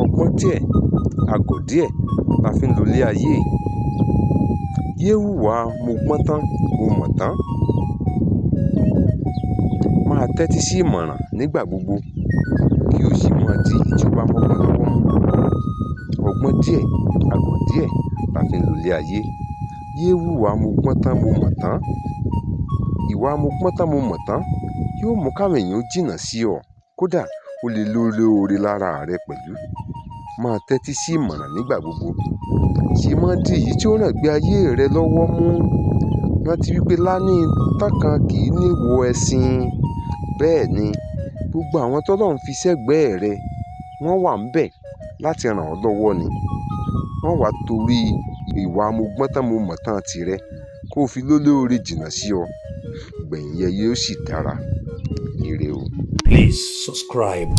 Ọgbọ́n díẹ̀, àgọ̀ díẹ̀ la fi ń lo ilé ayé. Yé hùwà mo gbọ́n tán, mo mọ̀ tán. Máa tẹ́tí sí ìmọ̀ràn nígbà gbogbo kí o sì máa di èyí tí ó bá mọ́gbọ́n lọ́wọ́ mú. Ọgbọ́n díẹ̀, àgọ̀ díẹ̀ la fi ń lo ilé ayé. Yé hùwà mo gbọ́n tán, mo mọ̀ tán. Ìwà mo gbọ́n tán, mo mọ̀ tán yóò mú káwọn èèyàn jìnnà sí ọ. Kódà ó lè lóore lára rẹ pẹ̀lú. Máa tẹ́tí sí ìmọ̀ràn nígbà gbogbo. Sì máa di èyí tí ó ràn gbé ayé rẹ lọ́wọ́ mú. Rántí wípé láni tán kan kì í níwo ẹṣin. Bẹ́ẹ̀ ni gbogbo àwọn t'Ọlọ́run fi sẹ́gbẹ̀ẹ́ rẹ wọ́n wà ńbẹ̀ láti ràn ọ́ lọ́wọ́ ni. Wọ́n wá torí ìwà mo gbọ́n tán, mo mọ̀ tán tirẹ̀ kó o fi lólóore jìnnà sí ọ. Ìgbẹ̀yìn yẹ yóò sì dára. Ire o. Please subscribe.